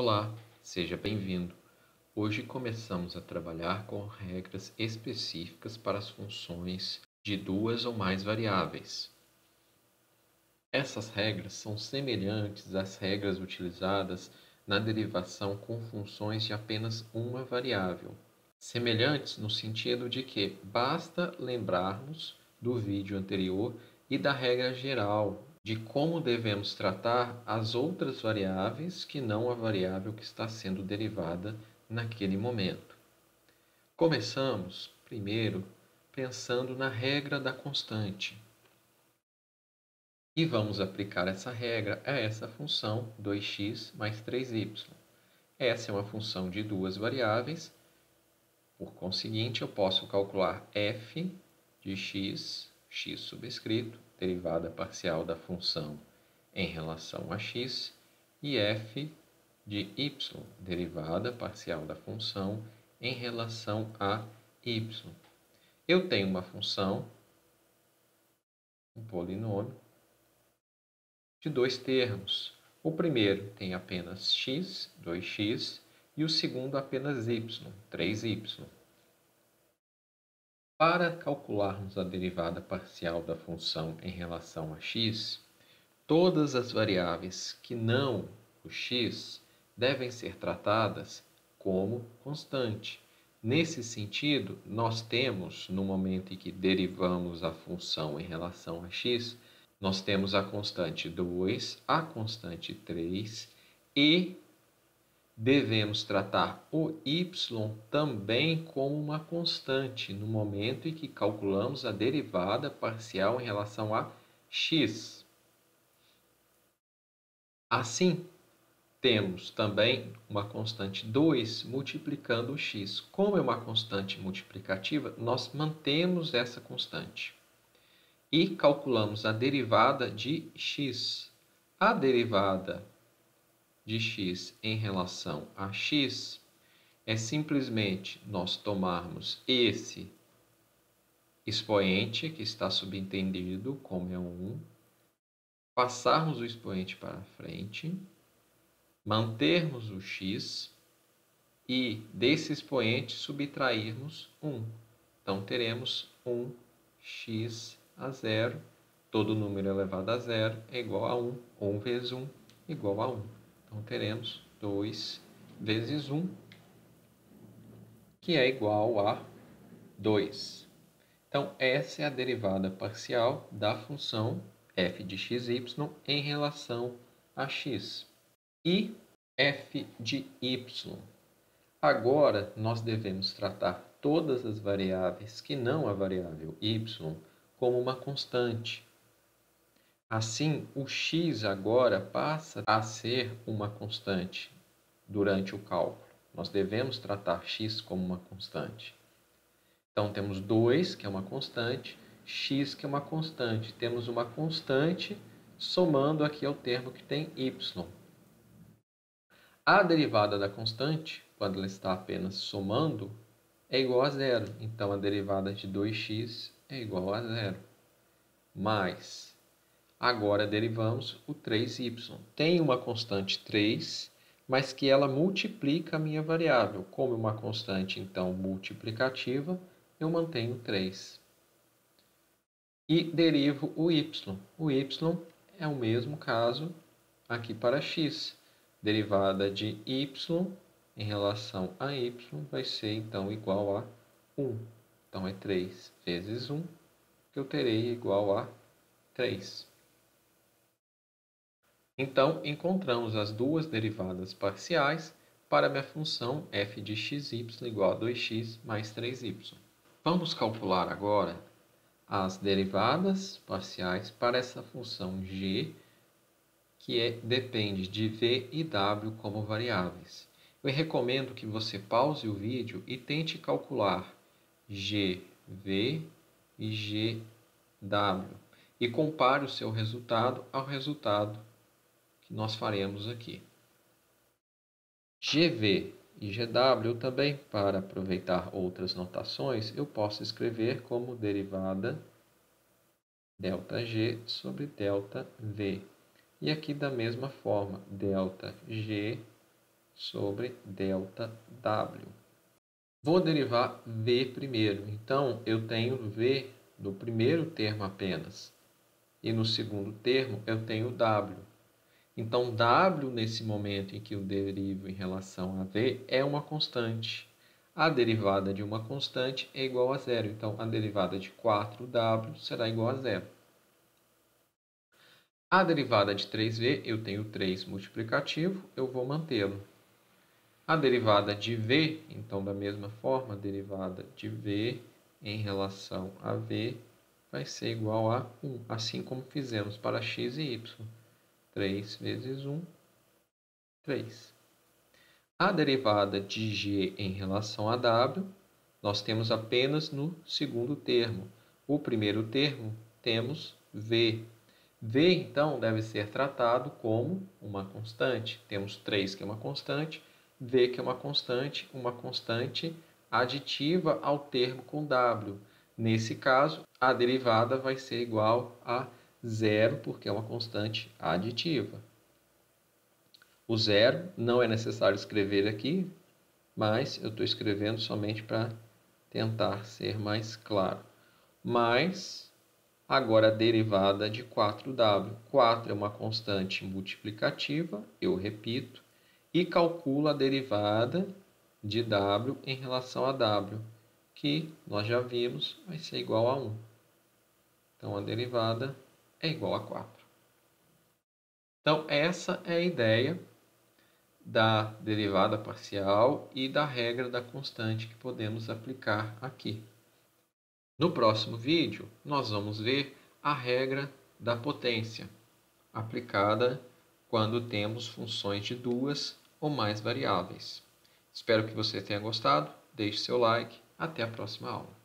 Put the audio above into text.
Olá, seja bem-vindo. Hoje começamos a trabalhar com regras específicas para as funções de duas ou mais variáveis. Essas regras são semelhantes às regras utilizadas na derivação com funções de apenas uma variável. Semelhantes no sentido de que basta lembrarmos do vídeo anterior e da regra geral de como devemos tratar as outras variáveis que não a variável que está sendo derivada naquele momento. Começamos, primeiro, pensando na regra da constante. E vamos aplicar essa regra a essa função 2x mais 3y. Essa é uma função de duas variáveis. Por conseguinte, eu posso calcular f de x, x subscrito, derivada parcial da função em relação a x, e f de y, derivada parcial da função em relação a y. Eu tenho uma função, um polinômio, de dois termos. O primeiro tem apenas x, 2x, e o segundo apenas y, 3y. Para calcularmos a derivada parcial da função em relação a x, todas as variáveis que não o x devem ser tratadas como constante. Nesse sentido, nós temos, no momento em que derivamos a função em relação a x, nós temos a constante 2, a constante 3 e devemos tratar o y também como uma constante no momento em que calculamos a derivada parcial em relação a x. Assim, temos também uma constante 2 multiplicando o x. Como é uma constante multiplicativa, nós mantemos essa constante e calculamos a derivada de x. A derivada de x em relação a x é simplesmente nós tomarmos esse expoente que está subentendido como é 1, passarmos o expoente para frente, mantermos o x e desse expoente subtrairmos 1. Então, teremos 1x a zero, todo número elevado a zero é igual a 1. 1 vezes 1 igual a 1. Então, teremos 2 vezes 1, que é igual a 2. Então, essa é a derivada parcial da função f de xy em relação a x. E f de y. Agora, nós devemos tratar todas as variáveis que não a variável y como uma constante. Assim, o x agora passa a ser uma constante durante o cálculo. Nós devemos tratar x como uma constante. Então, temos 2, que é uma constante, x, que é uma constante. Temos uma constante somando aqui ao termo que tem y. A derivada da constante, quando ela está apenas somando, é igual a zero. Então, a derivada de 2x é igual a zero. Mas, agora derivamos o 3y. Tem uma constante 3, mas que ela multiplica a minha variável. Como uma constante, então, multiplicativa, eu mantenho 3. E derivo o y. O y é o mesmo caso aqui para x. Derivada de y em relação a y vai ser, então, igual a 1. Então, é 3 vezes 1, que eu terei igual a 3. Então, encontramos as duas derivadas parciais para a minha função f de xy igual a 2x mais 3y. Vamos calcular agora as derivadas parciais para essa função g, que depende de v e w como variáveis. Eu recomendo que você pause o vídeo e tente calcular gv e gw e compare o seu resultado ao resultado que nós faremos aqui. gv e gw também, para aproveitar outras notações, eu posso escrever como derivada ΔG sobre ΔV. E aqui da mesma forma, ΔG sobre delta W. Vou derivar V primeiro. Então, eu tenho V do primeiro termo apenas. E no segundo termo, eu tenho W. Então, W, nesse momento em que eu derivo em relação a V, é uma constante. A derivada de uma constante é igual a zero. Então, a derivada de 4W será igual a zero. A derivada de 3V, eu tenho 3 multiplicativo, eu vou mantê-lo. A derivada de V, então, da mesma forma, a derivada de V em relação a V vai ser igual a 1, assim como fizemos para x e y. 3 vezes 1, 3. A derivada de G em relação a W, nós temos apenas no segundo termo. O primeiro termo, temos V. V, então, deve ser tratado como uma constante. Temos 3, que é uma constante, V, que é uma constante aditiva ao termo com W. Nesse caso, a derivada vai ser igual a zero, porque é uma constante aditiva. O zero não é necessário escrever aqui, mas eu estou escrevendo somente para tentar ser mais claro. Mas, agora a derivada de 4W. 4 é uma constante multiplicativa, eu repito, e calculo a derivada de W em relação a W, que nós já vimos vai ser igual a 1. Então, a derivada é igual a 4. Então, essa é a ideia da derivada parcial e da regra da constante que podemos aplicar aqui. No próximo vídeo, nós vamos ver a regra da potência, aplicada quando temos funções de 2 ou mais variáveis. Espero que você tenha gostado, deixe seu like, até a próxima aula.